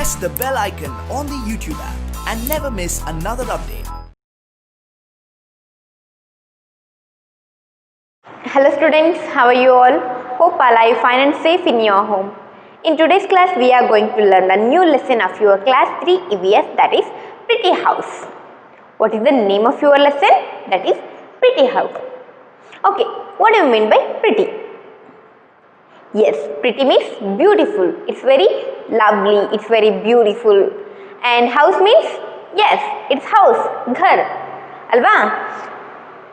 press the bell icon on the YouTube app and never miss another update. Hello students, how are you all? Hope all are fine and safe in your home. In today's class, we are going to learn a new lesson of your class 3 EVS, that is Pretty House. What is the name of your lesson? That is Pretty House. Okay, what do you mean by pretty? Yes, pretty means beautiful. It's very lovely, it's very beautiful. And house means, yes, it's house, ghar. Alva?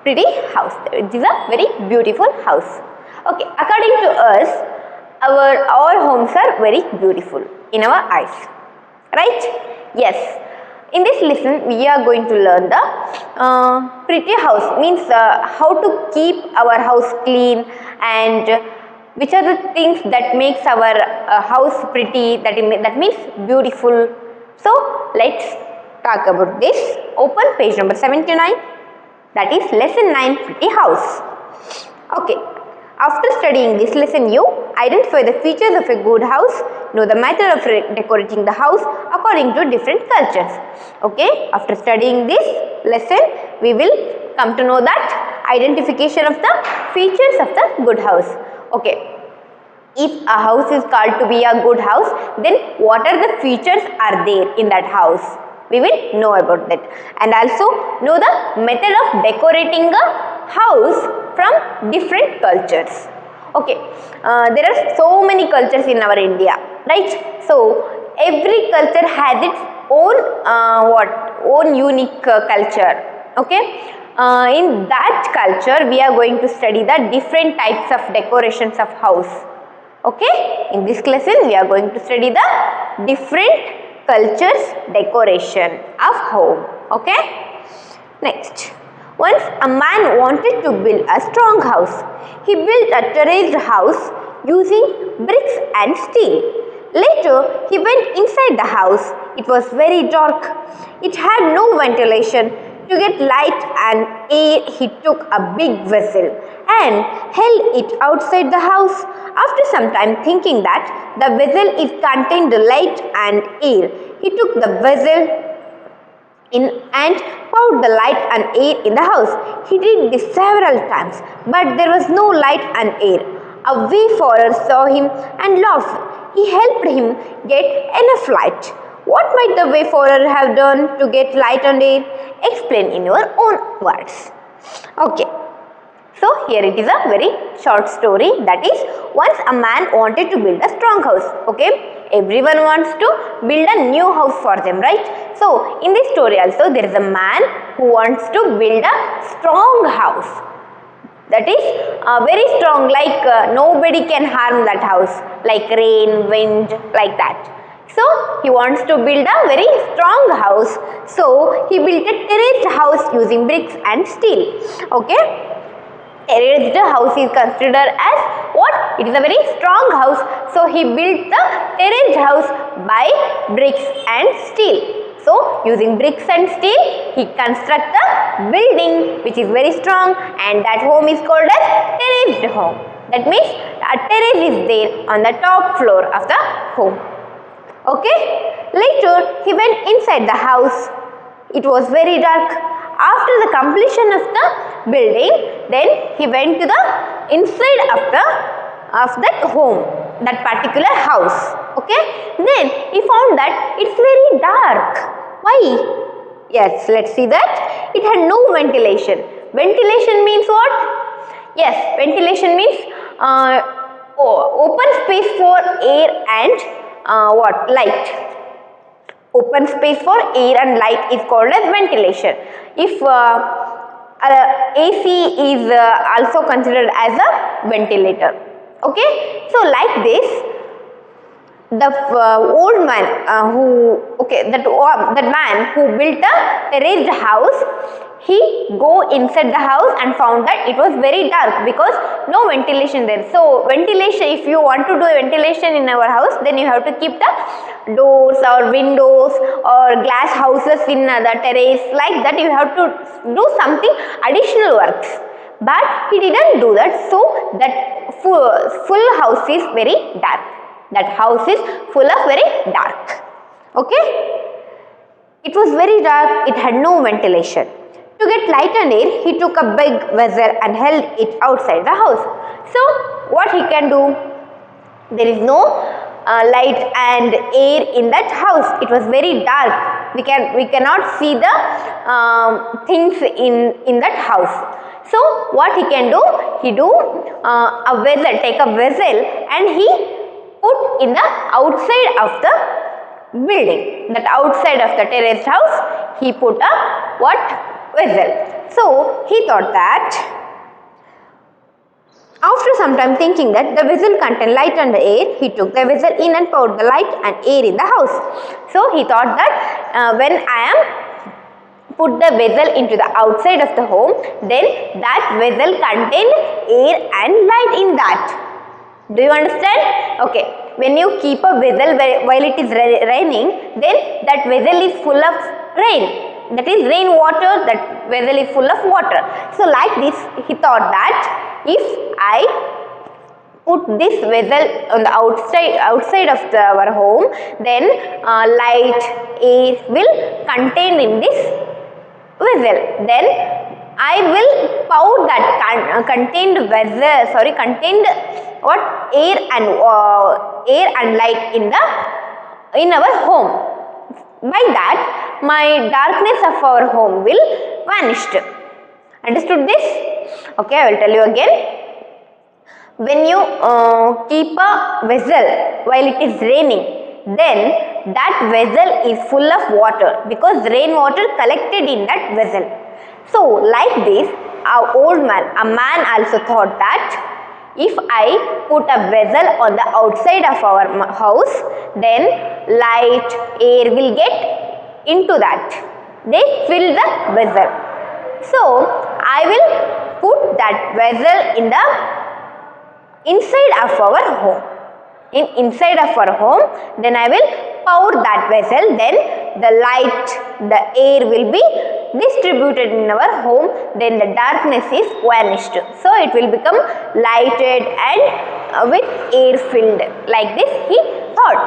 Pretty house. It is a very beautiful house. Okay, according to us, all homes are very beautiful in our eyes. Right? Yes. In this lesson, we are going to learn the pretty house. Means how to keep our house clean and which are the things that makes our house pretty, that means beautiful. So, let's talk about this. Open page number 79. That is lesson 9, Pretty House. Okay. After studying this lesson, you identify the features of a good house, know the method of decorating the house according to different cultures. Okay. After studying this lesson, we will come to know that identification of the features of the good house. Okay. If a house is called to be a good house, then what are the features are there in that house? We will know about that, and also know the method of decorating a house from different cultures. Okay, there are so many cultures in our India, right? So every culture has its own own unique culture. Okay, in that culture we are going to study the different types of decorations of house. Okay, in this lesson we are going to study the different culture's decoration of home. Okay. Next, once a man wanted to build a strong house. He built a terraced house using bricks and steel. Later, he went inside the house. It was very dark. It had no ventilation. To get light and air, he took a big vessel and held it outside the house. After some time thinking that the vessel is contained light and air, he took the vessel in and poured the light and air in the house. He did this several times, but there was no light and air. A wayfarer saw him and laughed. He helped him get enough light. What might the wayfarer have done to get light and air? Explain in your own words. Okay. So, here it is a very short story, that is, once a man wanted to build a strong house. Okay. Everyone wants to build a new house for them, right? So, in this story also, there is a man who wants to build a strong house. That is very strong, like nobody can harm that house, like rain, wind, like that. So, he wants to build a very strong house. So, he built a terraced house using bricks and steel. Okay. Terraced house is considered as what? It is a very strong house. So, he built the terraced house by bricks and steel. So, using bricks and steel, he constructs the building which is very strong, and that home is called as terraced home. That means a terrace is there on the top floor of the home. Okay. Later, he went inside the house. It was very dark. After the completion of the building, then he went to the inside of that home, that particular house. Okay. Then he found that it's very dark. Why? Yes, let's see that. It had no ventilation. Ventilation means what? Yes, ventilation means open space for air and light. Open space for air and light is called as ventilation. If AC is also considered as a ventilator. Okay. So, like this, the old man that man who built a terraced house, he go inside the house and found that it was very dark because no ventilation there. So, ventilation, if you want to do ventilation in our house, then you have to keep the doors or windows or glass houses in the terrace, like that you have to do something additional works. But he didn't do that, so that full house is very dark. That house is full of very dark. Okay? It was very dark, it had no ventilation. To get light and air, he took a big vessel and held it outside the house. So, what he can do? There is no light and air in that house. It was very dark. We cannot see the things in that house. So, what he can do? He do a vessel, take a vessel and he put in the outside of the building, that outside of the terraced house, he put a what? Vessel. So, he thought that, after some time thinking that the vessel contained light and air, he took the vessel in and poured the light and air in the house. So, he thought that when I am put the vessel into the outside of the home, then that vessel contained air and light in that. Do you understand? Okay. When you keep a vessel while it is raining, then that vessel is full of rain. That is rain water, that vessel is full of water. So like this, he thought that if I put this vessel on the outside of our home, then light, air will contain in this vessel. Then I will pour that contained what? Air and light in our home. By that, my darkness of our home will vanish. Understood this? Okay, I will tell you again. When you keep a vessel while it is raining, then that vessel is full of water because rainwater collected in that vessel. So, like this, a man also thought that if I put a vessel on the outside of our house, then light, air will get into that. They fill the vessel. So, I will put that vessel in the inside of our home. Inside of our home, then I will pour that vessel, then the light, the air will be distributed in our home, then the darkness is vanished. So, it will become lighted and with air filled. Like this he thought.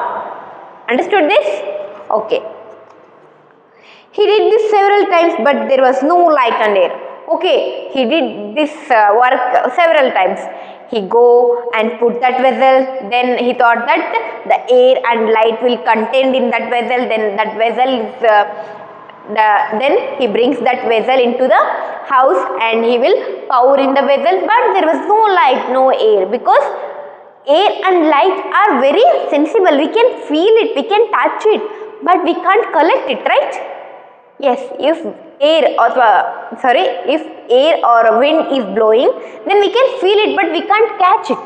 Understood this? Okay. He did this several times, but there was no light and air. Okay, he did this work several times. He go and put that vessel, then he thought that the air and light will contained in that vessel, then that vessel is then he brings that vessel into the house and he will pour in the vessel, but there was no light, no air, because air and light are very sensible. We can feel it, we can touch it, but we can't collect it, right? Yes, if air or wind is blowing, then we can feel it, but we can't catch it.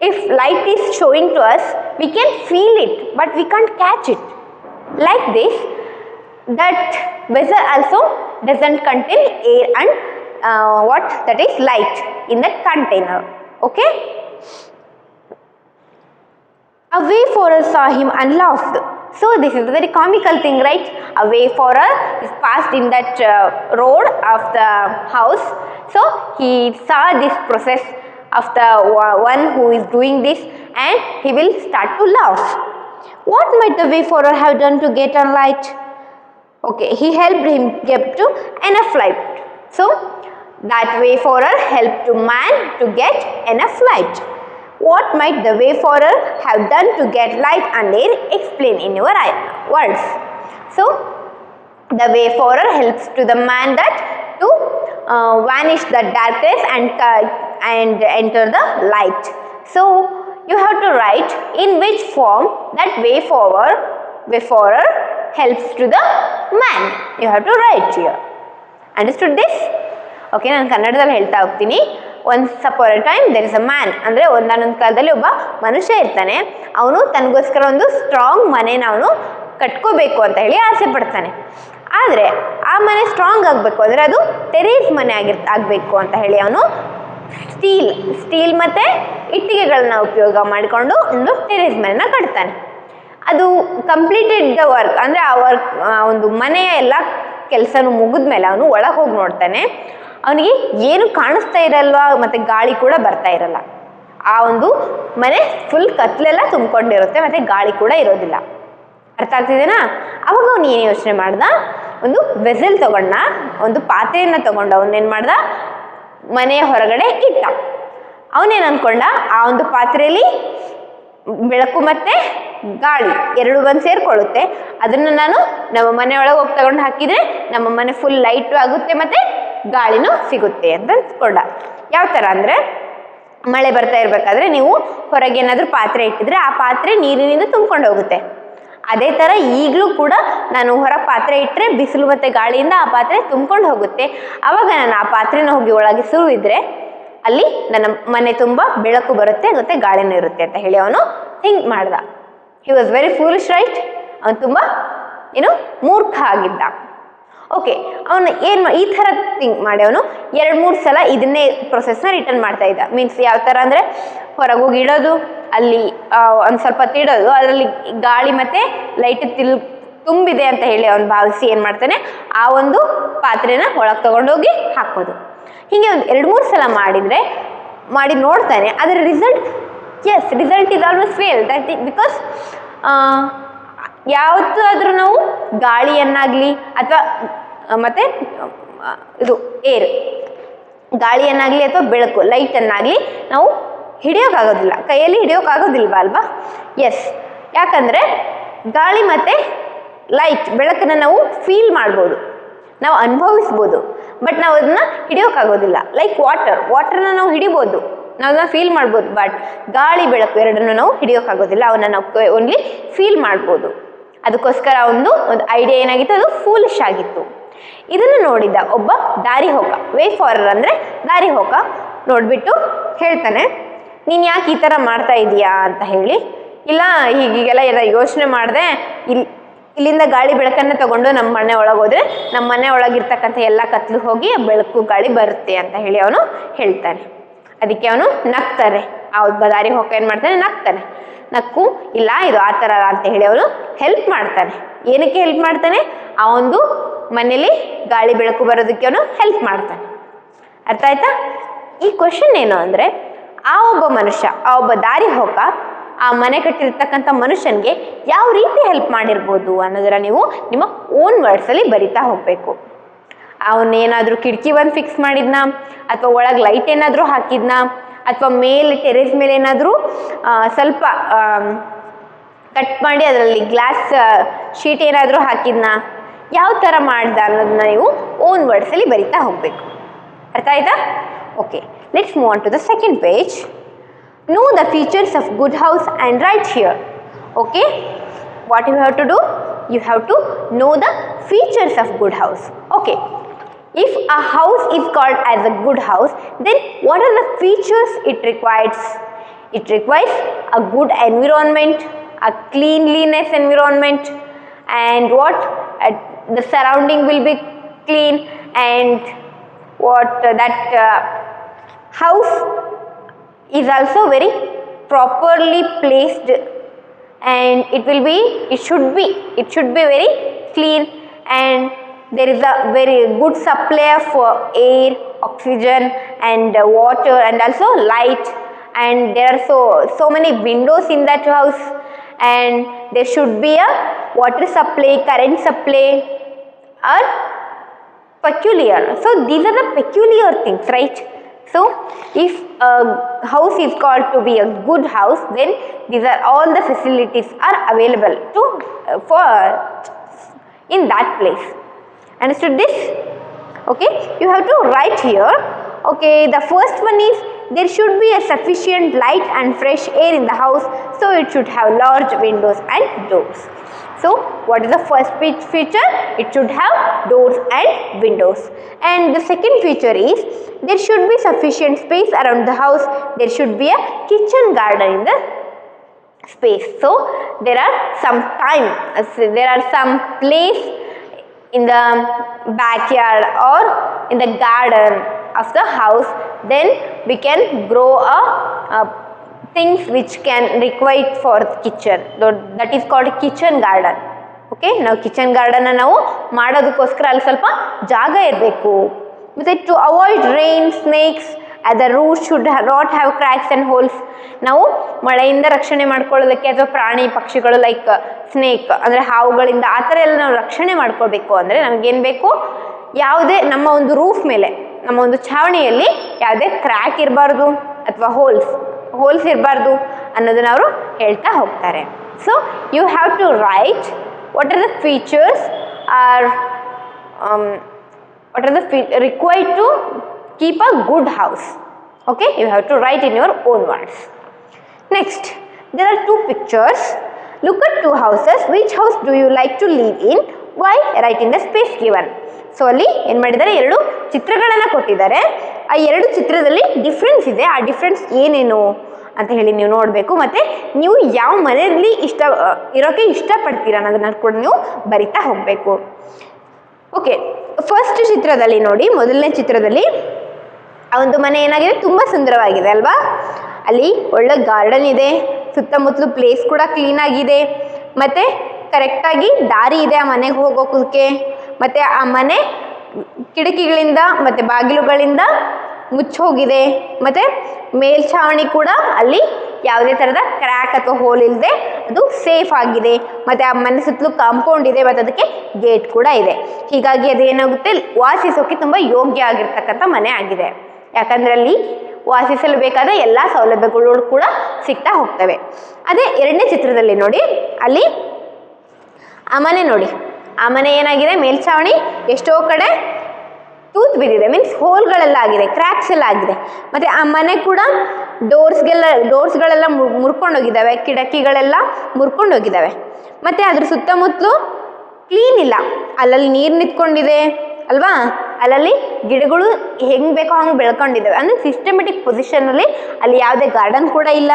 If light is showing to us, we can feel it, but we can't catch it. Like this, that vessel also doesn't contain air and that is light in that container. Okay? A wayfarer saw him and laughed. So this is a very comical thing, right? A wayfarer is passed in that road of the house. So he saw this process of the one who is doing this and he will start to laugh. What might the wayfarer have done to get a light? Okay, he helped him get to enough light. So that wayfarer helped to man to get enough light. What might the wayfarer have done to get light and air? Explain in your words. So, the wayfarer helps to the man that to vanish the darkness and enter the light. So, you have to write in which form that wayfarer helps to the man. You have to write here. Understood this? Okay, ನಾನು ಕನ್ನಡದಲ್ಲಿ ಹೇಳ್ತಾ ಹೋಗ್ತೀನಿ. Once upon a time there is a man. ಅಂದರೆ ಒಂದಾನೊಂದು ಕಾಲದಲ್ಲಿ ಒಬ್ಬ ಮನುಷ್ಯ ಇರ್ತಾನೆ. ಅವನು ತನಗೋಸ್ಕರ ಒಂದು ಸ್ಟ್ರಾಂಗ್ ಮನೆನ ಅವನು ಕಟ್ಕೋಬೇಕು ಅಂತ ಹೇಳಿ ಆಸೆ ಪಡ್ತಾನೆ. ಆದರೆ ಆ ಮನೆ ಸ್ಟ್ರಾಂಗ್ ಆಗಬೇಕು ಅಂದರೆ ಅದು ಟೆರೇಸ್ ಮನೆ ಆಗಬೇಕು ಅಂತ ಹೇಳಿ ಅವನು ಸ್ಟೀಲ್ ಮತ್ತು ಇಟ್ಟಿಗೆಗಳನ್ನ ಉಪಯೋಗ ಮಾಡಿಕೊಂಡು ಒಂದು ಟೆರೇಸ್ ಮನೆನ ಕಟ್ತಾನೆ. ಅದು ಕಂಪ್ಲೀಟೆಡ್ ದ ವರ್ಕ್, ಅಂದರೆ ಆ ಒಂದು ಮನೆಯ ಎಲ್ಲ ಕೆಲಸನೂ ಮುಗಿದ ಮೇಲೆ ಅವನು ಒಳಗೆ ಹೋಗಿ ನೋಡ್ತಾನೆ. ಅವನಿಗೆ ಏನು ಕಾಣಿಸ್ತಾ ಇರಲ್ವಾ ಮತ್ತು ಗಾಳಿ ಕೂಡ ಬರ್ತಾ ಇರಲ್ಲ. ಆ ಒಂದು ಮನೆ ಫುಲ್ ಕತ್ಲೆಲ್ಲ ತುಂಬಿಕೊಂಡಿರುತ್ತೆ ಮತ್ತು ಗಾಳಿ ಕೂಡ ಇರೋದಿಲ್ಲ. ಅರ್ಥ ಆಗ್ತಿದೆನಾ? ಅವಾಗ ಅವನು ಏನು ಯೋಚನೆ ಮಾಡ್ದ, ಒಂದು ವೆಸಲ್ ತಗೊಂಡ, ಒಂದು ಪಾತ್ರೆಯನ್ನು ತಗೊಂಡು ಅವನೇನು ಮಾಡ್ದ, ಮನೆಯ ಹೊರಗಡೆ ಇಟ್ಟ. ಅವನೇನು ಅಂದ್ಕೊಂಡ, ಆ ಒಂದು ಪಾತ್ರೆಯಲ್ಲಿ ಬೆಳಕು ಮತ್ತು ಗಾಳಿ ಎರಡು ಬಂದು ಸೇರಿಕೊಳ್ಳುತ್ತೆ, ಅದನ್ನು ನಾನು ನಮ್ಮ ಮನೆಯೊಳಗೆ ಹೋಗಿ ತಗೊಂಡು ಹಾಕಿದರೆ ನಮ್ಮ ಮನೆ ಫುಲ್ ಲೈಟು ಆಗುತ್ತೆ ಮತ್ತು ಗಾಳಿನೂ ಸಿಗುತ್ತೆ ಅಂತ ಅಂದ್ಕೊಂಡ. ಯಾವ ಥರ ಅಂದರೆ, ಮಳೆ ಬರ್ತಾ ಇರಬೇಕಾದ್ರೆ ನೀವು ಹೊರಗೆ ಏನಾದರೂ ಪಾತ್ರೆ ಇಟ್ಟಿದ್ರೆ ಆ ಪಾತ್ರೆ ನೀರಿನಿಂದ ತುಂಬ್ಕೊಂಡು ಹೋಗುತ್ತೆ. ಅದೇ ಥರ ಈಗಲೂ ಕೂಡ ನಾನು ಹೊರ ಪಾತ್ರೆ ಇಟ್ಟರೆ ಬಿಸಿಲು ಮತ್ತು ಗಾಳಿಯಿಂದ ಆ ಪಾತ್ರೆ ತುಂಬ್ಕೊಂಡು ಹೋಗುತ್ತೆ. ಆವಾಗ ನಾನು ಆ ಪಾತ್ರೆನ ಹೋಗಿ ಒಳಗೆ ಸುರಿದ್ರೆ ಅಲ್ಲಿ ನನ್ನ ಮನೆ ತುಂಬ ಬೆಳಕು ಬರುತ್ತೆ ಮತ್ತು ಗಾಳಿನೂ ಇರುತ್ತೆ ಅಂತ ಹೇಳಿ ಅವನು ಥಿಂಕ್ ಮಾಡ್ದ. He was very foolish, right? ಅವನು ತುಂಬ ಮೂರ್ಖ ಆಗಿದ್ದ. ಓಕೆ, ಅವನು ಈ ಥರ ಥಿಂಕ್ ಮಾಡಿ ಅವನು 2-3 ಸಲ ಇದನ್ನೇ ಪ್ರೊಸೆಸ್ನ ರಿಟರ್ನ್ ಮಾಡ್ತಾ ಇದ್ದ. ಮೀನ್ಸ್ ಯಾವ ಥರ ಅಂದರೆ, ಹೊರಗೆ ಹೋಗಿ ಇಡೋದು, ಅಲ್ಲಿ ಒಂದು ಸ್ವಲ್ಪ ತಿಡೋದು, ಅದರಲ್ಲಿ ಗಾಳಿ ಮತ್ತು ಲೈಟ್ ತುಂಬಿದೆ ಅಂತ ಹೇಳಿ ಅವನು ಭಾವಿಸಿ ಏನು ಮಾಡ್ತಾನೆ, ಆ ಒಂದು ಪಾತ್ರೆನ ಒಳಗೆ ತೊಗೊಂಡೋಗಿ ಹಾಕೋದು. ಹೀಗೆ ಒಂದು 2-3 ಸಲ ಮಾಡಿ ನೋಡ್ತಾನೆ. ಅದರ result is always fail. That because ಯಾವತ್ತಾದರೂ ನಾವು ಗಾಳಿಯನ್ನಾಗಲಿ ಅಥವಾ ಮತ್ತು ಇದು ಏರ್, ಗಾಳಿಯನ್ನಾಗಲಿ ಅಥವಾ ಬೆಳಕು ಲೈಟನ್ನಾಗಲಿ ನಾವು ಹಿಡಿಯೋಕ್ಕಾಗೋದಿಲ್ಲ, ಕೈಯಲ್ಲಿ ಹಿಡಿಯೋಕ್ಕಾಗೋದಿಲ್ವ ಅಲ್ವಾ? ಎಸ್, ಯಾಕಂದರೆ ಗಾಳಿ ಮತ್ತು ಲೈಟ್ ಬೆಳಕನ್ನು ನಾವು ಫೀಲ್ ಮಾಡ್ಬೋದು, ನಾವು ಅನುಭವಿಸ್ಬೋದು, ಬಟ್ ನಾವು ಅದನ್ನು ಹಿಡಿಯೋಕ್ಕಾಗೋದಿಲ್ಲ. ಲೈಕ್ ವಾಟರ್ನ ನಾವು ಹಿಡಿಬೋದು, ನಾವು ಅದನ್ನು ಫೀಲ್ ಮಾಡ್ಬೋದು, ಬಟ್ ಗಾಳಿ ಬೆಳಕು ಎರಡನ್ನು ನಾವು ಹಿಡಿಯೋಕ್ಕಾಗೋದಿಲ್ಲ, ಅವನ್ನ ನಾವು ಓನ್ಲಿ ಫೀಲ್ ಮಾಡ್ಬೋದು. ಅದಕ್ಕೋಸ್ಕರ ಒಂದು ಐಡಿಯಾ ಏನಾಗಿತ್ತು, ಅದು ಫೂಲಿಶ್ ಆಗಿತ್ತು. ಇದನ್ನು ನೋಡಿದ್ದ ಒಬ್ಬ ದಾರಿ ಹೋಗ, ವೇ ಫಾರರ್ ಅಂದರೆ ದಾರಿ ಹೋಗ, ನೋಡಿಬಿಟ್ಟು ಹೇಳ್ತಾನೆ, ನೀನು ಯಾಕೆ ಈ ಥರ ಮಾಡ್ತಾ ಇದೀಯಾ ಅಂತ ಹೇಳಿ. ಇಲ್ಲ, ಹೀಗೆಲ್ಲ ಎಲ್ಲ ಯೋಚನೆ ಮಾಡಿದೆ, ಇಲ್ಲಿಂದ ಗಾಳಿ ಬೆಳಕನ್ನು ತಗೊಂಡು ನಮ್ಮ ಮನೆ ಒಳಗೆ ಹೋದರೆ ನಮ್ಮ ಮನೆ ಒಳಗಿರ್ತಕ್ಕಂಥ ಎಲ್ಲ ಕತ್ಲು ಹೋಗಿ ಬೆಳಕು ಗಾಳಿ ಬರುತ್ತೆ ಅಂತ ಹೇಳಿ ಅವನು ಹೇಳ್ತಾನೆ. ಅದಕ್ಕೆ ಅವನು ನಗ್ತಾರೆ. ಆ ಒಬ್ಬ ದಾರಿ ಹೋಗ ಏನು ಮಾಡ್ತಾನೆ, ನಕ್ಕು ಇಲ್ಲ ಇದು ಆ ಥರ ಅಂತ ಹೇಳಿ ಅವನು ಹೆಲ್ಪ್ ಮಾಡ್ತಾನೆ. ಏನಕ್ಕೆ ಹೆಲ್ಪ್ ಮಾಡ್ತಾನೆ? ಆ ಒಂದು ಮನೇಲಿ ಗಾಳಿ ಬೆಳಕು ಬರೋದಕ್ಕೆ ಅವನು ಹೆಲ್ಪ್ ಮಾಡ್ತಾನೆ. ಅರ್ಥ ಆಯ್ತಾ? ಈ ಕ್ವಶನ್ ಏನು ಅಂದರೆ, ಆ ಒಬ್ಬ ಮನುಷ್ಯ, ಆ ಒಬ್ಬ ದಾರಿ ಹೋಗ ಆ ಮನೆ ಕಟ್ಟಿರ್ತಕ್ಕಂಥ ಮನುಷ್ಯನಿಗೆ ಯಾವ ರೀತಿ ಹೆಲ್ಪ್ ಮಾಡಿರ್ಬೋದು ಅನ್ನೋದರ ನೀವು ನಿಮ್ಮ ಓನ್ ವರ್ಡ್ಸಲ್ಲಿ ಬರಿತಾ ಹೋಗಬೇಕು. ಅವನೇನಾದರೂ ಕಿಟಕಿ ಒಂದು ಫಿಕ್ಸ್ ಮಾಡಿದ್ನಾ, ಅಥವಾ ಒಳಗೆ ಲೈಟ್ ಏನಾದರೂ ಹಾಕಿದ್ನಾ, ಅಥವಾ ಮೇಲೆ ಟೆರೇಸ್ ಮೇಲೆ ಏನಾದರೂ ಸ್ವಲ್ಪ ಕಟ್ ಮಾಡಿ ಅದರಲ್ಲಿ ಗ್ಲಾಸ್ ಶೀಟ್ ಏನಾದರೂ ಹಾಕಿದ್ನಾ, ಯಾವ ಥರ ಮಾಡ್ದ ಅನ್ನೋದನ್ನ ನೀವು ಓನ್ ವರ್ಡ್ಸಲ್ಲಿ ಬರಿತಾ ಹೋಗಬೇಕು. ಅರ್ಥ ಆಯ್ತಾ? Okay, let's move on to the second page. Know the features of good house and write here. Okay, what you have to do? You have to know the features of good house. Okay, if a house is called as a good house, then what are the features it requires? It requires a good environment, a cleanliness environment, and what the surrounding will be clean, and what that house is also very properly placed, and it should be very clean, and there is a very good supply of air, oxygen, and water, and also light, and there are so many windows in that house, and there should be a water supply, current supply are peculiar. So these are the peculiar things, right? So if a house is called to be a good house, then these are all the facilities are available for in that place. Understood this? Okay, you have to write here. Okay, the first one is there should be a sufficient light and fresh air in the house, so it should have large windows and doors. So what is the first feature? It should have doors and windows. And the second feature is there should be sufficient space around the house. There should be a kitchen garden in the space. So there are some place in the backyard or in the garden of the house. Then we can grow things which can require for kitchen. That is called kitchen garden. Okay, ನಾವು kitchen ಗಾರ್ಡನ್ನ ನಾವು ಮಾಡೋದಕ್ಕೋಸ್ಕರ ಅಲ್ಲಿ ಸ್ವಲ್ಪ ಜಾಗ ಇರಬೇಕು. ಮತ್ತು to avoid rain, snakes the root should not have cracks and holes. ನಾವು ಮಳೆಯಿಂದ ರಕ್ಷಣೆ ಮಾಡ್ಕೊಳ್ಳೋದಕ್ಕೆ ಅಥವಾ ಪ್ರಾಣಿ ಪಕ್ಷಿಗಳು ಲೈಕ್ ಸ್ನೇಕ್ ಅಂದರೆ ಹಾವುಗಳಿಂದ ಆ ಥರ ಎಲ್ಲ ನಾವು ರಕ್ಷಣೆ ಮಾಡ್ಕೊಳ್ಬೇಕು ಅಂದರೆ ನಮಗೇನು ಬೇಕು, ಯಾವುದೇ ನಮ್ಮ ಒಂದು ರೂಫ್ ಮೇಲೆ, ನಮ್ಮ ಒಂದು ಛಾವಣಿಯಲ್ಲಿ ಯಾವುದೇ ಕ್ರ್ಯಾಕ್ ಇರಬಾರ್ದು ಅಥವಾ ಹೋಲ್ಸ್ ಇರಬಾರ್ದು ಅನ್ನೋದನ್ನ ಅವರು ಹೇಳ್ತಾ ಹೋಗ್ತಾರೆ. So you have to write what are the features are required to keep a good house. Okay, you have to write in your own words. Next, there are two pictures. Look at two houses. Which house do you like to live in? Why? Write in the space given. So ಅಲ್ಲಿ ಏನು ಮಾಡಿದ್ದಾರೆ, ಎರಡು ಚಿತ್ರಗಳನ್ನು ಕೊಟ್ಟಿದ್ದಾರೆ. ಆ ಎರಡು ಚಿತ್ರದಲ್ಲಿ difference ಇದೆ. ಆ ಡಿಫ್ರೆನ್ಸ್ ಏನೇನು ಅಂತ ಹೇಳಿ ನೀವು ನೋಡಬೇಕು. ಮತ್ತು ನೀವು ಯಾವ ಮನೆಯಲ್ಲಿ ಇರೋಕ್ಕೆ ಇಷ್ಟಪಡ್ತೀರ ಅನ್ನೋದನ್ನ ಕೂಡ ನೀವು ಬರಿತಾ ಹೋಗಬೇಕು. ಓಕೆ, ಫಸ್ಟ್ ಚಿತ್ರದಲ್ಲಿ ನೋಡಿ, ಮೊದಲನೇ ಚಿತ್ರದಲ್ಲಿ ಆ ಒಂದು ಮನೆ ಏನಾಗಿದೆ, ತುಂಬ ಸುಂದರವಾಗಿದೆ ಅಲ್ವಾ. ಅಲ್ಲಿ ಒಳ್ಳೆ ಗಾರ್ಡನ್ ಇದೆ, ಸುತ್ತಮುತ್ತಲು ಪ್ಲೇಸ್ ಕೂಡ ಕ್ಲೀನಾಗಿದೆ, ಮತ್ತು ಕರೆಕ್ಟಾಗಿ ದಾರಿ ಇದೆ ಆ ಮನೆಗೆ ಹೋಗೋಕ್ಕೆ. ಮತ್ತು ಆ ಮನೆ ಕಿಟಕಿಗಳಿಂದ ಮತ್ತು ಬಾಗಿಲುಗಳಿಂದ ಮುಚ್ಚೋಗಿದೆ. ಮತ್ತು ಮೇಲ್ಛಾವಣಿ ಕೂಡ ಅಲ್ಲಿ ಯಾವುದೇ ಥರದ ಕ್ರ್ಯಾಕ್ ಅಥವಾ ಹೋಲ್ ಇಲ್ಲದೆ ಅದು ಸೇಫ್ ಆಗಿದೆ. ಮತ್ತು ಆ ಮನೆ ಸುತ್ತಲೂ ಕಾಂಪೌಂಡ್ ಇದೆ ಮತ್ತು ಅದಕ್ಕೆ ಗೇಟ್ ಕೂಡ ಇದೆ. ಹೀಗಾಗಿ ಅದೇನಾಗುತ್ತೆ, ವಾಸಿಸೋಕ್ಕೆ ತುಂಬ ಯೋಗ್ಯ ಆಗಿರ್ತಕ್ಕಂಥ ಮನೆ ಆಗಿದೆ. ಯಾಕಂದರೆ ಅಲ್ಲಿ ವಾಸಿಸಲು ಬೇಕಾದ ಎಲ್ಲ ಸೌಲಭ್ಯಗಳು ಕೂಡ ಸಿಗ್ತಾ ಹೋಗ್ತವೆ. ಅದೇ ಎರಡನೇ ಚಿತ್ರದಲ್ಲಿ ನೋಡಿ, ಅಲ್ಲಿ ಆ ಮನೆ ನೋಡಿ, ಆ ಮನೆ ಏನಾಗಿದೆ, ಮೇಲ್ಛಾವಣಿ ಎಷ್ಟೋ ಕಡೆ ತೂತು ಬಿದ್ದಿದೆ, ಮೀನ್ಸ್ ಹೋಲ್ಗಳೆಲ್ಲ ಆಗಿದೆ, ಕ್ರ್ಯಾಕ್ಸ್ ಎಲ್ಲ ಆಗಿದೆ. ಮತ್ತು ಆ ಮನೆ ಕೂಡ ಡೋರ್ಸ್ಗಳೆಲ್ಲ ಮುರ್ಕೊಂಡೋಗಿದ್ದಾವೆ, ಕಿಟಕಿಗಳೆಲ್ಲ ಮುರ್ಕೊಂಡೋಗಿದ್ದಾವೆ. ಮತ್ತು ಅದ್ರ ಸುತ್ತಮುತ್ತಲು ಕ್ಲೀನ್ ಇಲ್ಲ, ಅಲ್ಲಲ್ಲಿ ನೀರು ನಿಂತ್ಕೊಂಡಿದೆ ಅಲ್ವಾ, ಅಲ್ಲಲ್ಲಿ ಗಿಡಗಳು ಹೆಂಗೆ ಬೇಕೋ ಹಂಗೆ ಬೆಳ್ಕೊಂಡಿದ್ದಾವೆ. ಅಂದರೆ ಸಿಸ್ಟಮೆಟಿಕ್ ಪೊಸಿಷನಲ್ಲಿ ಅಲ್ಲಿ ಯಾವುದೇ ಗಾರ್ಡನ್ ಕೂಡ ಇಲ್ಲ,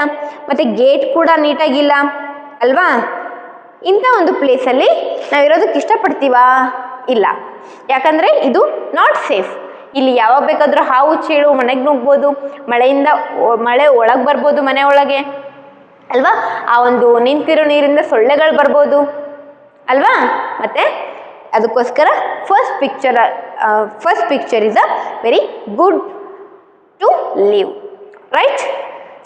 ಮತ್ತು ಗೇಟ್ ಕೂಡ ನೀಟಾಗಿಲ್ಲ ಅಲ್ವಾ. ಇಂಥ ಒಂದು ಪ್ಲೇಸಲ್ಲಿ ನಾವಿರೋದಕ್ಕೆ ಇಷ್ಟಪಡ್ತೀವಾ? ಇಲ್ಲ. ಯಾಕಂದರೆ ಇದು ನಾಟ್ ಸೇಫ್. ಇಲ್ಲಿ ಯಾವಾಗ ಬೇಕಾದರೂ ಹಾವು ಚೇಳು ಮನೆಗೆ ನುಗ್ಬೋದು, ಮಳೆ ಒಳಗೆ ಬರ್ಬೋದು ಮನೆ ಒಳಗೆ ಅಲ್ವಾ. ಆ ಒಂದು ನಿಂತಿರೋ ನೀರಿಂದ ಸೊಳ್ಳೆಗಳು ಬರ್ಬೋದು ಅಲ್ವಾ. ಮತ್ತು ಅದಕ್ಕೋಸ್ಕರ first picture is a very good to live, right.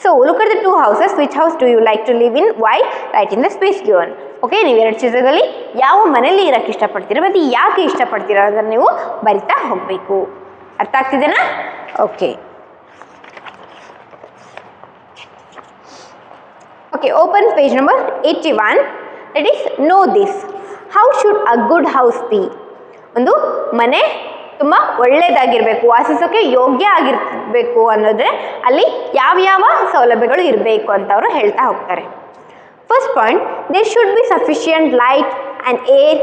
So look at the two houses. Which house do you like to live in? Why? Write in the space given. Okay, ನೀವು ಎರಡು ಚಿತ್ರದಲ್ಲಿ ಯಾವ ಮನೆಯಲ್ಲಿ ಇರೋಕ್ಕೆ ಇಷ್ಟಪಡ್ತೀರ ಮತ್ತು ಯಾಕೆ ಇಷ್ಟಪಡ್ತೀರ ಅದನ್ನು ನೀವು ಬರಿತಾ ಹೋಗಬೇಕು. ಅರ್ಥ ಆಗ್ತಿದೆನಾ? Okay open page number 81. That is no this. How should a good house be? ಒಂದು ಮನೆ ತುಂಬ ಒಳ್ಳೆಯದಾಗಿರಬೇಕು, ವಾಸಿಸೋಕ್ಕೆ ಯೋಗ್ಯ ಆಗಿರಬೇಕು ಅನ್ನೋದ್ರೆ ಅಲ್ಲಿ ಯಾವ ಸೌಲಭ್ಯಗಳು ಇರಬೇಕು ಅಂತ ಅವರು ಹೇಳ್ತಾ ಹೋಗ್ತಾರೆ. First point, there should be sufficient light and air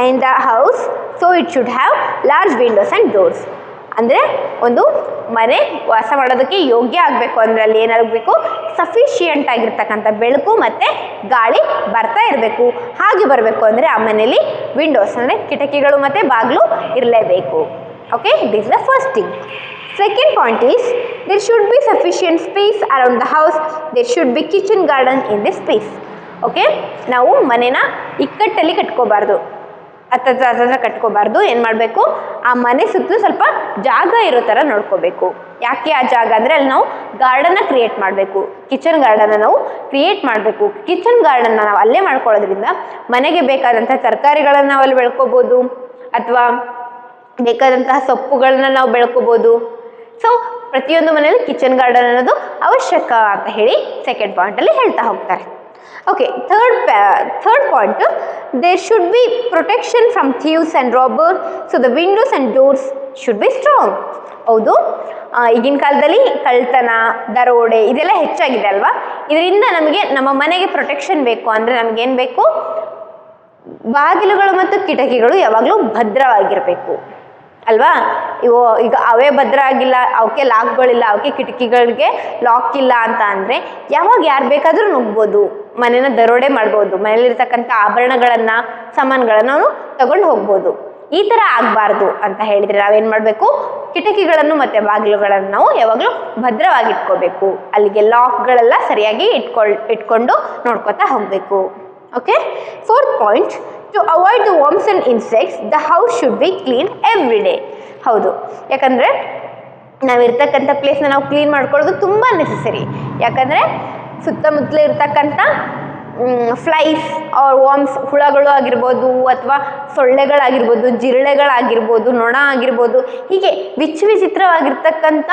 in the house, so it should have large windows and doors. ಅಂದರೆ ಒಂದು ಮನೆ ವಾಸ ಮಾಡೋದಕ್ಕೆ ಯೋಗ್ಯ ಆಗಬೇಕು ಅಂದರೆ ಅಲ್ಲಿ ಏನಾಗಬೇಕು, ಸಫಿಷಿಯಂಟ್ ಆಗಿರ್ತಕ್ಕಂಥ ಬೆಳಕು ಮತ್ತು ಗಾಳಿ ಬರ್ತಾ ಇರಬೇಕು. ಹಾಗೆ ಬರಬೇಕು ಅಂದರೆ ಆ ಮನೆಯಲ್ಲಿ ವಿಂಡೋಸ್ ಅಂದರೆ ಕಿಟಕಿಗಳು ಮತ್ತು ಬಾಗಿಲು ಇರಲೇಬೇಕು. Okay, this is the first thing. Second point is, there should be sufficient space around the house. There should be kitchen garden in this space. Okay, ನಾವು ಮನೇನ ಇಕ್ಕಟ್ಟಲ್ಲಿ ಕಟ್ಕೋಬಾರ್ದು, ಹತ್ರ ಕಟ್ಕೋಬಾರ್ದು. ಏನು ಮಾಡಬೇಕು, ಆ ಮನೆ ಸುತ್ತಲೂ ಸ್ವಲ್ಪ ಜಾಗ ಇರೋ ಥರ ನೋಡ್ಕೋಬೇಕು. ಯಾಕೆ ಆ ಜಾಗ ಅಂದರೆ ಅಲ್ಲಿ ನಾವು ಗಾರ್ಡನ್ನ ಕ್ರಿಯೇಟ್ ಮಾಡಬೇಕು, ಕಿಚನ್ ಗಾರ್ಡನ್ನ ನಾವು ಕ್ರಿಯೇಟ್ ಮಾಡಬೇಕು. ಕಿಚನ್ ಗಾರ್ಡನ್ನ ನಾವು ಅಲ್ಲೇ ಮಾಡ್ಕೊಳ್ಳೋದ್ರಿಂದ ಮನೆಗೆ ಬೇಕಾದಂಥ ತರಕಾರಿಗಳನ್ನು ನಾವು ಅಲ್ಲಿ ಬೆಳ್ಕೋಬೋದು, ಅಥವಾ ಬೇಕಾದಂತಹ ಸೊಪ್ಪುಗಳನ್ನ ನಾವು ಬೆಳ್ಕೋಬೋದು. ಸೊ ಪ್ರತಿಯೊಂದು ಮನೆಯಲ್ಲಿ ಕಿಚನ್ ಗಾರ್ಡನ್ ಅನ್ನೋದು ಅವಶ್ಯಕ ಅಂತ ಹೇಳಿ ಸೆಕೆಂಡ್ ಪಾಯಿಂಟಲ್ಲಿ ಹೇಳ್ತಾ ಹೋಗ್ತಾರೆ. Okay, third point, there should be protection from thieves and robber, so the windows and doors should be strong. ಹೌದು, ಈಗಿನ ಕಾಲದಲ್ಲಿ ಕಳ್ತನ, ದರೋಡೆ ಇದೆಲ್ಲ ಹೆಚ್ಚಾಗಿದೆ ಅಲ್ವಾ. ಇದರಿಂದ ನಮಗೆ ನಮ್ಮ ಮನೆಗೆ ಪ್ರೊಟೆಕ್ಷನ್ ಬೇಕು ಅಂದರೆ ನಮಗೇನು ಬೇಕು, ಬಾಗಿಲುಗಳು ಮತ್ತು ಕಿಟಕಿಗಳು ಯಾವಾಗಲೂ ಭದ್ರವಾಗಿರಬೇಕು ಅಲ್ವಾ. ಈಗ ಅವೇ ಭದ್ರ ಆಗಿಲ್ಲ, ಅವಕ್ಕೆ ಲಾಕ್ಗಳಿಲ್ಲ, ಅವಕ್ಕೆ ಕಿಟಕಿಗಳಿಗೆ ಲಾಕ್ ಇಲ್ಲ ಅಂತ ಅಂದರೆ ಯಾವಾಗ ಯಾರು ಬೇಕಾದರೂ ನುಗ್ಬೋದು, ಮನೇನ ದರೋಡೆ ಮಾಡ್ಬೋದು, ಮನೇಲಿರ್ತಕ್ಕಂಥ ಆಭರಣಗಳನ್ನು ಸಾಮಾನುಗಳನ್ನು ನಾವು ತಗೊಂಡು ಹೋಗ್ಬೋದು. ಈ ಥರ ಆಗಬಾರ್ದು ಅಂತ ಹೇಳಿದರೆ ನಾವೇನು ಮಾಡಬೇಕು, ಕಿಟಕಿಗಳನ್ನು ಮತ್ತು ಬಾಗಿಲುಗಳನ್ನು ನಾವು ಯಾವಾಗಲೂ ಭದ್ರವಾಗಿಟ್ಕೋಬೇಕು. ಅಲ್ಲಿಗೆ ಲಾಕ್ಗಳೆಲ್ಲ ಸರಿಯಾಗಿ ಇಟ್ಕೊಂಡು ನೋಡ್ಕೊತಾ ಹೋಗಬೇಕು. Okay, fourth point, to avoid the worms and insects the house should be clean every day. ಹೌದು, ಯಾಕಂದರೆ ನಾವಿರ್ತಕ್ಕಂಥ ಪ್ಲೇಸ್ನ ನಾವು ಕ್ಲೀನ್ ಮಾಡ್ಕೊಳ್ಳೋದು ತುಂಬ ನೆಸೆಸರಿ. ಯಾಕಂದರೆ ಸುತ್ತಮುತ್ತಲೇ ಇರ್ತಕ್ಕಂಥ ಫ್ಲೈಸ್ ಆರ್ ವಾರ್ಮ್ಸ್, ಹುಳಗಳು ಆಗಿರ್ಬೋದು ಅಥವಾ ಸೊಳ್ಳೆಗಳಾಗಿರ್ಬೋದು, ಜಿರಳೆಗಳಾಗಿರ್ಬೋದು, ನೊಣ ಆಗಿರ್ಬೋದು, ಹೀಗೆ ವಿಚಿತ್ರವಾಗಿರ್ತಕ್ಕಂಥ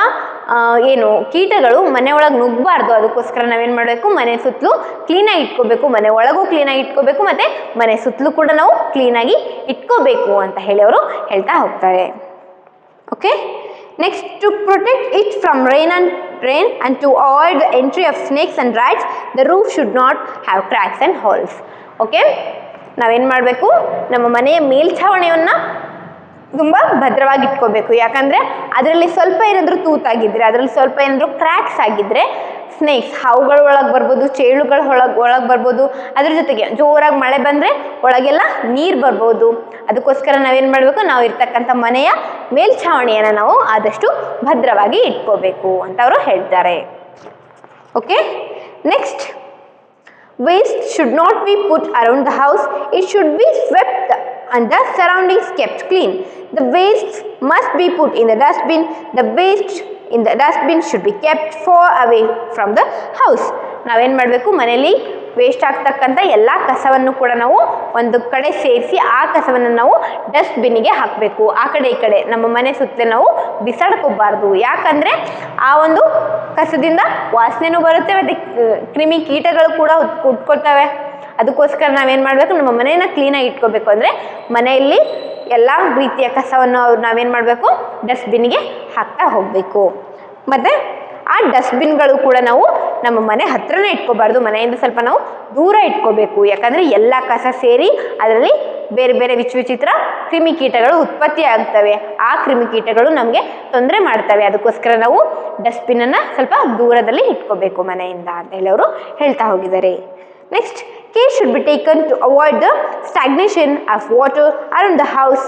ಏನು ಕೀಟಗಳು ಮನೆ ಒಳಗೆ ನುಗ್ಗಬಾರ್ದು. ಅದಕ್ಕೋಸ್ಕರ ನಾವೇನು ಮಾಡಬೇಕು, ಮನೆ ಸುತ್ತಲೂ ಕ್ಲೀನಾಗಿ ಇಟ್ಕೋಬೇಕು, ಮನೆ ಒಳಗೂ ಕ್ಲೀನಾಗಿ ಇಟ್ಕೋಬೇಕು, ಮತ್ತು ಮನೆ ಸುತ್ತಲೂ ಕೂಡ ನಾವು ಕ್ಲೀನಾಗಿ ಇಟ್ಕೋಬೇಕು ಅಂತ ಹೇಳಿ ಅವರು ಹೇಳ್ತಾ ಹೋಗ್ತಾರೆ. Okay, next, to protect it from rain and to avoid the entry of snakes and rats, the roof should not have cracks and holes. Okay, ನಾವೇನು ಮಾಡಬೇಕು, ನಮ್ಮ ಮನೆಯ ಮೇಲ್ಛಾವಣಿಯನ್ನು ತುಂಬ ಭದ್ರವಾಗಿ ಇಟ್ಕೋಬೇಕು. ಯಾಕಂದರೆ ಅದರಲ್ಲಿ ಸ್ವಲ್ಪ ಏನಾದರೂ ತೂತಾಗಿದ್ದರೆ, ಅದರಲ್ಲಿ ಸ್ವಲ್ಪ ಏನಾದರೂ ಕ್ರ್ಯಾಕ್ಸ್ ಆಗಿದ್ದರೆ ಸ್ನೇಕ್ಸ್, ಹಾವುಗಳು ಒಳಗೆ ಬರ್ಬೋದು, ಚೇಳುಗಳು ಒಳಗೆ ಬರ್ಬೋದು. ಅದ್ರ ಜೊತೆಗೆ ಜೋರಾಗಿ ಮಳೆ ಬಂದರೆ ಒಳಗೆಲ್ಲ ನೀರು ಬರ್ಬೋದು. ಅದಕ್ಕೋಸ್ಕರ ನಾವೇನು ಮಾಡಬೇಕು, ನಾವು ಇರ್ತಕ್ಕಂಥ ಮನೆಯ ಮೇಲ್ಛಾವಣಿಯನ್ನು ನಾವು ಆದಷ್ಟು ಭದ್ರವಾಗಿ ಇಟ್ಕೋಬೇಕು ಅಂತ ಅವರು ಹೇಳ್ತಾರೆ. Okay, next, waste should not be put around the house. It should be swept and the surroundings kept clean. The waste must be put in the dustbin. The waste in the dustbin should be kept far away from the house. ನಾವೇನು ಮಾಡಬೇಕು, ಮನೆಯಲ್ಲಿ waste ಆಗ್ತಕ್ಕಂಥ ಎಲ್ಲ ಕಸವನ್ನು ಕೂಡ ನಾವು ಒಂದು ಕಡೆ ಸೇರಿಸಿ ಆ ಕಸವನ್ನು ನಾವು ಡಸ್ಟ್ಬಿನ್ನಿಗೆ ಹಾಕಬೇಕು. ಆ ಕಡೆ ಈ ಕಡೆ ನಮ್ಮ ಮನೆ ಸುತ್ತಲೇ ನಾವು ಬಿಸಾಡ್ಕೋಬಾರ್ದು. ಯಾಕಂದರೆ ಆ ಒಂದು ಕಸದಿಂದ ವಾಸನೆನೂ ಬರುತ್ತೆ ಮತ್ತು ಕ್ರಿಮಿ ಕೀಟಗಳು ಕೂಡ ಹುಟ್ಕೊಳ್ತವೆ. ಅದಕ್ಕೋಸ್ಕರ ನಾವೇನು ಮಾಡಬೇಕು, ನಮ್ಮ ಮನೆಯನ್ನು ಕ್ಲೀನಾಗಿ ಇಟ್ಕೋಬೇಕು. ಅಂದರೆ ಮನೆಯಲ್ಲಿ ಎಲ್ಲ ರೀತಿಯ ಕಸವನ್ನು ನಾವೇನು ಮಾಡಬೇಕು, ಡಸ್ಟ್ಬಿನ್ನಿಗೆ ಹಾಕ್ತಾ ಹೋಗಬೇಕು. ಮತ್ತು ಆ ಡಸ್ಟ್ಬಿನ್ಗಳು ಕೂಡ ನಾವು ನಮ್ಮ ಮನೆ ಹತ್ರನೇ ಇಟ್ಕೋಬಾರ್ದು, ಮನೆಯಿಂದ ಸ್ವಲ್ಪ ನಾವು ದೂರ ಇಟ್ಕೋಬೇಕು. ಯಾಕಂದರೆ ಎಲ್ಲ ಕಸ ಸೇರಿ ಅದರಲ್ಲಿ ಬೇರೆ ಬೇರೆ ವಿಚಿತ್ರ ಕ್ರಿಮಿಕೀಟಗಳು ಉತ್ಪತ್ತಿ ಆಗ್ತವೆ. ಆ ಕ್ರಿಮಿಕೀಟಗಳು ನಮಗೆ ತೊಂದರೆ ಮಾಡ್ತವೆ. ಅದಕ್ಕೋಸ್ಕರ ನಾವು ಡಸ್ಟ್ಬಿನ್ನನ್ನು ಸ್ವಲ್ಪ ದೂರದಲ್ಲಿ ಇಟ್ಕೋಬೇಕು ಮನೆಯಿಂದ ಅಂತ ಹೇಳಿ ಅವರು ಹೇಳ್ತಾ ಹೋಗಿದ್ದಾರೆ. Next, care should be taken to avoid the stagnation of water around the house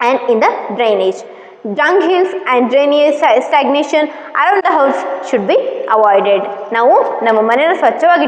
and in the drainage. Dunghills and drainage stagnation around the house should be avoided. ನಾವು ನಮ್ಮ ಮನೆಯನ್ನು ಸ್ವಚ್ಛವಾಗಿ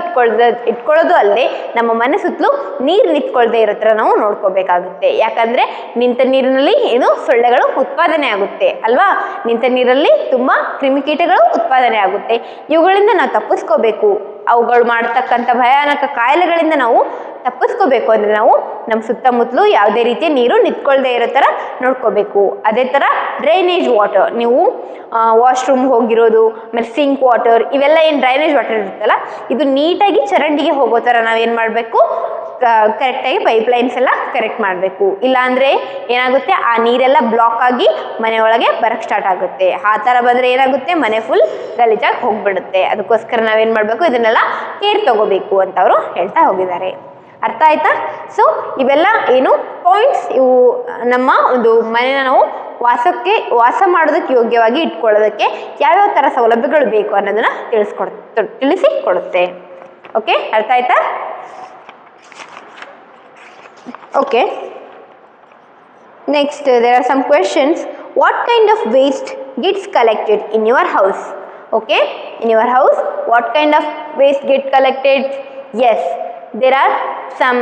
ಇಟ್ಕೊಳ್ಳೋದು ಅಲ್ಲದೆ ನಮ್ಮ ಮನೆ ಸುತ್ತಲೂ ನೀರು ನಿಂತ್ಕೊಳ್ದೇ ಇರೋ ಥರ ನಾವು ನೋಡ್ಕೋಬೇಕಾಗುತ್ತೆ. ಯಾಕಂದರೆ ನಿಂತ ನೀರಿನಲ್ಲಿ ಏನು ಸೊಳ್ಳೆಗಳು ಉತ್ಪಾದನೆ ಆಗುತ್ತೆ ಅಲ್ವಾ. ನಿಂತ ನೀರಲ್ಲಿ ತುಂಬ ಕ್ರಿಮಿಕೀಟಗಳು ಉತ್ಪಾದನೆ ಆಗುತ್ತೆ. ಇವುಗಳಿಂದ ನಾವು ತಪ್ಪಿಸ್ಕೋಬೇಕು. ಅವುಗಳು ಮಾಡ್ತಕ್ಕಂಥ ಭಯಾನಕ ಕಾಯಿಲೆಗಳಿಂದ ನಾವು ತಪ್ಪಿಸ್ಕೋಬೇಕು ಅಂದರೆ ನಾವು ನಮ್ಮ ಸುತ್ತಮುತ್ತಲೂ ಯಾವುದೇ ರೀತಿಯ ನೀರು ನಿಂತ್ಕೊಳ್ದೇ ಇರೋ ಥರ ನೋಡ್ಕೋಬೇಕು. ಅದೇ ಥರ ಡ್ರೈನೇಜ್ ವಾಟರ್, ನೀವು ವಾಶ್ರೂಮ್ ಹೋಗಿರೋದು, ಆಮೇಲೆ ಸಿಂಕ್ ವಾಟರ್, ಇವೆಲ್ಲ ಏನು ಡ್ರೈನೇಜ್ ವಾಟರ್ ಇರುತ್ತಲ್ಲ, ಇದು ನೀಟಾಗಿ ಚರಂಡಿಗೆ ಹೋಗೋ ಥರ ನಾವೇನು ಮಾಡಬೇಕು, ಕರೆಕ್ಟಾಗಿ ಪೈಪ್ಲೈನ್ಸ್ ಎಲ್ಲ ಕರೆಕ್ಟ್ ಮಾಡಬೇಕು. ಇಲ್ಲಾಂದರೆ ಏನಾಗುತ್ತೆ, ಆ ನೀರೆಲ್ಲ ಬ್ಲಾಕ್ ಆಗಿ ಮನೆ ಒಳಗೆ ಬರೋಕ್ಕೆ ಸ್ಟಾರ್ಟ್ ಆಗುತ್ತೆ. ಆ ಥರ ಬಂದರೆ ಏನಾಗುತ್ತೆ, ಮನೆ ಫುಲ್ ಗಲೀಜಾಗಿ ಹೋಗಿಬಿಡುತ್ತೆ. ಅದಕ್ಕೋಸ್ಕರ ನಾವೇನು ಮಾಡಬೇಕು, ಇದನ್ನೆಲ್ಲ ಕೇರ್ ತಗೋಬೇಕು ಅಂತ ಅವರು ಹೇಳ್ತಾ ಹೋಗಿದ್ದಾರೆ. ಅರ್ಥ ಆಯ್ತಾ? ಸೊ ಇವೆಲ್ಲ ಏನು ಪಾಯಿಂಟ್ಸ್, ಇವು ನಮ್ಮ ಒಂದು ಮನೆಯ ನಾವು ವಾಸ ಮಾಡೋದಕ್ಕೆ ಯೋಗ್ಯವಾಗಿ ಇಟ್ಕೊಳ್ಳೋದಕ್ಕೆ ಯಾವ್ಯಾವ ಥರ ಸೌಲಭ್ಯಗಳು ಬೇಕು ಅನ್ನೋದನ್ನು ತಿಳಿಸಿಕೊಡುತ್ತೆ. ಓಕೆ, ಅರ್ಥ ಆಯ್ತಾ? Okay, next, there are some questions. What kind of waste gets collected in your house? Okay, in your house, what kind of waste get collected? Yes, there are some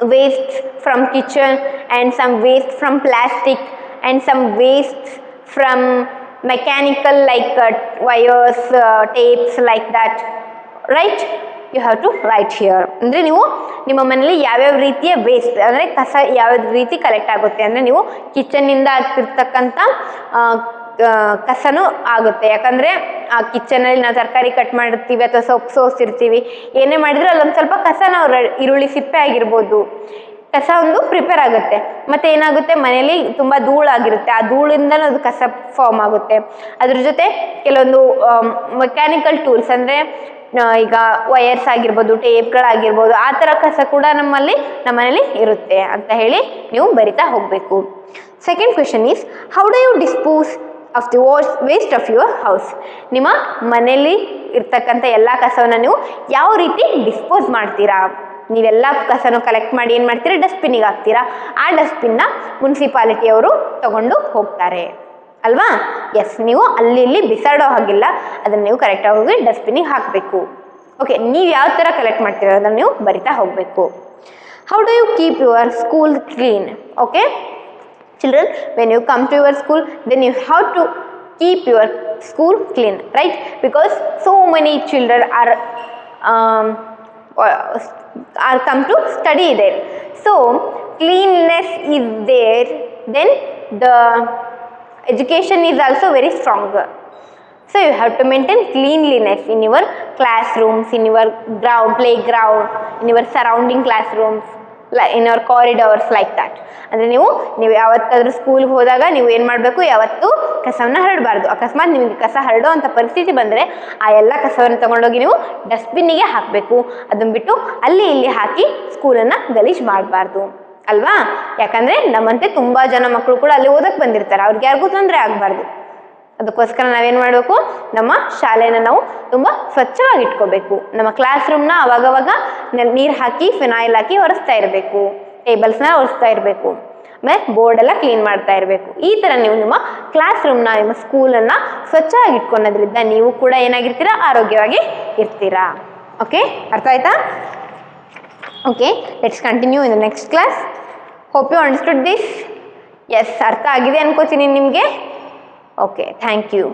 waste from kitchen and some waste from plastic and some waste from mechanical like wires, tapes like that, right? You have to write here. ಅಂದರೆ ನೀವು ನಿಮ್ಮ ಮನೇಲಿ ಯಾವ್ಯಾವ ರೀತಿಯ waste ಅಂದರೆ ಕಸ ಯಾವ ರೀತಿ ಕಲೆಕ್ಟ್ ಆಗುತ್ತೆ ಅಂದರೆ ನೀವು ಕಿಚನ್ನಿಂದ ಆಗ್ತಿರ್ತಕ್ಕಂಥ ಕಸನೂ ಆಗುತ್ತೆ. ಯಾಕಂದರೆ ಆ ಕಿಚನಲ್ಲಿ ನಾವು ತರಕಾರಿ ಕಟ್ ಮಾಡಿರ್ತೀವಿ ಅಥವಾ ಸೊಪ್ಪು ಸೋಸಿರ್ತೀವಿ, ಏನೇ ಮಾಡಿದ್ರೆ ಅಲ್ಲೊಂದು ಸ್ವಲ್ಪ ಕಸ ನಾವು ಈರುಳ್ಳಿ ಸಿಪ್ಪೆ ಆಗಿರ್ಬೋದು, ಕಸ ಒಂದು ಪ್ರಿಪೇರ್ ಆಗುತ್ತೆ. ಮತ್ತು ಏನಾಗುತ್ತೆ, ಮನೇಲಿ ತುಂಬ ಧೂಳಾಗಿರುತ್ತೆ, ಆ ಧೂಳಿಂದನೂ ಅದು ಕಸ ಫಾರ್ಮ್ ಆಗುತ್ತೆ. ಅದ್ರ ಜೊತೆ ಕೆಲವೊಂದು ಮೆಕ್ಯಾನಿಕಲ್ ಟೂಲ್ಸ್ ಅಂದರೆ ಈಗ ವಯರ್ಸ್ ಆಗಿರ್ಬೋದು, ಟೇಪ್ಗಳಾಗಿರ್ಬೋದು, ಆ ಥರ ಕಸ ಕೂಡ ನಮ್ಮ ಮನೇಲಿ ಇರುತ್ತೆ ಅಂತ ಹೇಳಿ ನೀವು ಬರಿತಾ ಹೋಗಬೇಕು. Second question is, how do you dispose of the waste of your house? ನಿಮ್ಮ ಮನೆಯಲ್ಲಿ ಇರ್ತಕ್ಕಂಥ ಎಲ್ಲ ಕಸವನ್ನು ನೀವು ಯಾವ ರೀತಿ ಡಿಸ್ಪೋಸ್ ಮಾಡ್ತೀರಾ? ನೀವೆಲ್ಲ ಕಸನೂ ಕಲೆಕ್ಟ್ ಮಾಡಿ ಏನು ಮಾಡ್ತೀರಾ, ಡಸ್ಟ್ಬಿನ್ನಿಗೆ ಹಾಕ್ತೀರಾ. ಆ ಡಸ್ಟ್ಬಿನ್ನ ಮುನ್ಸಿಪಾಲಿಟಿಯವರು ತಗೊಂಡು ಹೋಗ್ತಾರೆ ಅಲ್ವಾ? ಎಸ್, ನೀವು ಅಲ್ಲಿ ಬಿಸಾಡೋ ಹಾಗಿಲ್ಲ, ಅದನ್ನು ನೀವು ಕರೆಕ್ಟಾಗಿ ಹೋಗಿ ಡಸ್ಟ್ಬಿನ್ನಿಗೆ ಹಾಕಬೇಕು. ಓಕೆ, ನೀವು ಯಾವ ಥರ ಕಲೆಕ್ಟ್ ಮಾಡ್ತೀರ ಅದನ್ನು ನೀವು ಬರಿತಾ ಹೋಗಬೇಕು. How do you keep your school clean? Okay, Children, when you come to your school, then you have to keep your school clean, right? Because so many children are come to study there. So cleanliness is there, then the education is also very stronger. So you have to maintain cleanliness in your classrooms, in your playground, in your surrounding classrooms, in your corridors, like that. ಅಂದರೆ ನೀವು ಯಾವತ್ತಾದ್ರೂ ಸ್ಕೂಲ್ಗೆ ಹೋದಾಗ ನೀವು ಏನು ಮಾಡಬೇಕು, ಯಾವತ್ತೂ ಕಸವನ್ನು ಹರಡಬಾರ್ದು. ಅಕಸ್ಮಾತ್ ನಿಮಗೆ ಕಸ ಹರಡೋ ಅಂಥ ಪರಿಸ್ಥಿತಿ ಬಂದರೆ ಆ ಎಲ್ಲ ಕಸವನ್ನು ತಗೊಂಡೋಗಿ ನೀವು ಡಸ್ಟ್ಬಿನ್ನಿಗೆ ಹಾಕಬೇಕು. ಅದನ್ನು ಬಿಟ್ಟು ಅಲ್ಲಿ ಇಲ್ಲಿ ಹಾಕಿ ಸ್ಕೂಲನ್ನು ಗಲೀಜು ಮಾಡಬಾರ್ದು ಅಲ್ವಾ? ಯಾಕಂದರೆ ನಮ್ಮಂತೆ ತುಂಬ ಜನ ಮಕ್ಕಳು ಕೂಡ ಅಲ್ಲಿ ಓದಕ್ಕೆ ಬಂದಿರ್ತಾರೆ, ಅವ್ರಿಗೆ ಯಾರಿಗೂ ತೊಂದರೆ ಆಗಬಾರ್ದು. ಅದಕ್ಕೋಸ್ಕರ ನಾವೇನು ಮಾಡಬೇಕು, ನಮ್ಮ ಶಾಲೆನ ನಾವು ತುಂಬ ಸ್ವಚ್ಛವಾಗಿ ಇಟ್ಕೋಬೇಕು. ನಮ್ಮ ಕ್ಲಾಸ್ ರೂಮ್ನ ಅವಾಗವಾಗ ನೀರು ಹಾಕಿ ಫಿನಾಯಿಲ್ ಹಾಕಿ ಒರೆಸ್ತಾ ಇರಬೇಕು, ಟೇಬಲ್ಸ್ನ ಒರೆಸ್ತಾ ಇರಬೇಕು, ಆಮೇಲೆ ಬೋರ್ಡೆಲ್ಲ ಕ್ಲೀನ್ ಮಾಡ್ತಾ ಇರಬೇಕು. ಈ ಥರ ನೀವು ನಿಮ್ಮ ಕ್ಲಾಸ್ ರೂಮ್ನ, ನಿಮ್ಮ ಸ್ಕೂಲನ್ನು ಸ್ವಚ್ಛವಾಗಿ ಇಟ್ಕೊಳೋದ್ರಿಂದ ನೀವು ಕೂಡ ಏನಾಗಿರ್ತೀರಾ, ಆರೋಗ್ಯವಾಗಿ ಇರ್ತೀರಾ. ಓಕೆ, ಅರ್ಥ ಆಯ್ತಾ? Okay, let's continue in the next class. Hope you understood this. Yes, ಅರ್ಥ ಆಗಿದೆ ಅನ್ಕೋತೀನಿ ನಿಮಗೆ. Okay, thank you.